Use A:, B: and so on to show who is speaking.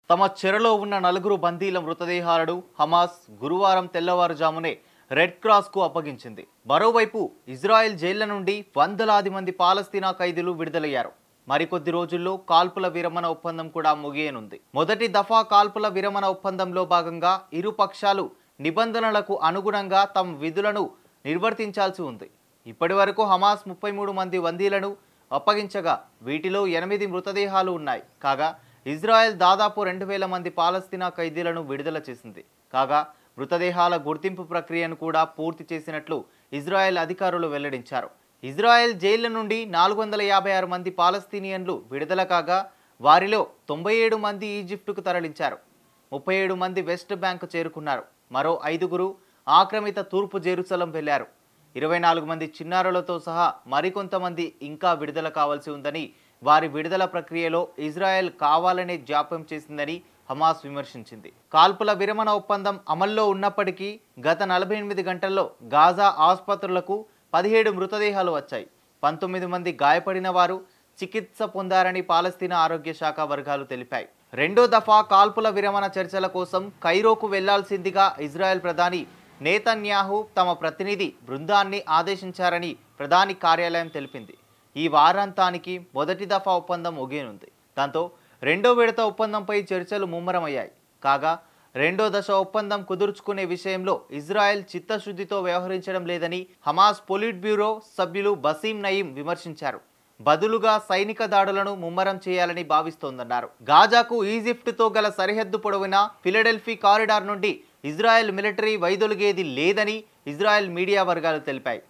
A: తమ చెరలో ఉన్న నలుగురు బందీల మృతదేహాలను హమాస్ గురువారం తెల్లవారుజామునే రెడ్ క్రాస్కు అప్పగించింది. మరోవైపు ఇజ్రాయెల్ జైళ్ల నుండి వందలాది మంది పాలస్తీనా ఖైదీలు విడుదలయ్యారు. మరికొద్ది రోజుల్లో కాల్పుల విరమణ ఒప్పందం కూడా ముగియనుంది. మొదటి దఫా కాల్పుల విరమణ ఒప్పందంలో భాగంగా ఇరు పక్షాలు నిబంధనలకు అనుగుణంగా తమ విధులను నిర్వర్తించాల్సి ఉంది. ఇప్పటివరకు హమాస్ 33 మంది బందీలను అప్పగించగా వీటిలో 8 మృతదేహాలు ఉన్నాయి. కాగా ఇజ్రాయెల్ దాదాపు 2000 మంది పాలస్తీనా ఖైదీలను విడుదల చేసింది. కాగా మృతదేహాల గుర్తింపు ప్రక్రియను కూడా పూర్తి చేసినట్లు ఇజ్రాయెల్ అధికారులు వెల్లడించారు. ఇజ్రాయెల్ జైళ్ల నుండి 456 మంది పాలస్తీనియన్లు విడుదల కాగా వారిలో 97 మంది ఈజిప్టుకు తరలించారు. 37 మంది వెస్ట్ బ్యాంక్ చేరుకున్నారు. మరో 5గురు ఆక్రమిత తూర్పు జెరూసలం వెళ్లారు. 24 మంది చిన్నారులతో సహా మరికొంతమంది ఇంకా విడుదల కావాల్సి ఉందని, వారి విడుదల ప్రక్రియలో ఇజ్రాయెల్ కావాలనే జాప్యం చేసిందని హమాస్ విమర్శించింది. కాల్పుల విరమణ ఒప్పందం అమల్లో ఉన్నప్పటికీ గత 48 గంటల్లో గాజా ఆసుపత్రులకు 17 మృతదేహాలు వచ్చాయి. 19 మంది గాయపడిన వారు చికిత్స పొందారని పాలస్తీనా ఆరోగ్య శాఖ వర్గాలు తెలిపాయి. రెండో దఫా కాల్పుల విరమణ చర్చల కోసం కైరోకు వెళ్లాల్సిందిగా ఇజ్రాయెల్ ప్రధాని నేతన్యాహు తమ ప్రతినిధి బృందాన్ని ఆదేశించారని ప్రధాని కార్యాలయం తెలిపింది. ఈ వారాంతానికి మొదటి దఫా ఒప్పందం ముగియనుంది. దాంతో రెండో విడత ఒప్పందంపై చర్చలు ముమ్మరమయ్యాయి. కాగా రెండో దశ ఒప్పందం కుదుర్చుకునే విషయంలో ఇజ్రాయెల్ చిత్తశుద్ధితో వ్యవహరించడం లేదని హమాస్ పొలిట్ బ్యూరో సభ్యులు బసీం నయీం విమర్శించారు. బదులుగా సైనిక దాడులను ముమ్మరం చేయాలని భావిస్తోందన్నారు. గాజాకు ఈజిప్టుతో గల సరిహద్దు పొడవున ఫిలడెల్ఫీ కారిడార్ నుండి ఇజ్రాయెల్ మిలిటరీ వైదొలిగేది లేదని ఇజ్రాయెల్ మీడియా వర్గాలు తెలిపాయి.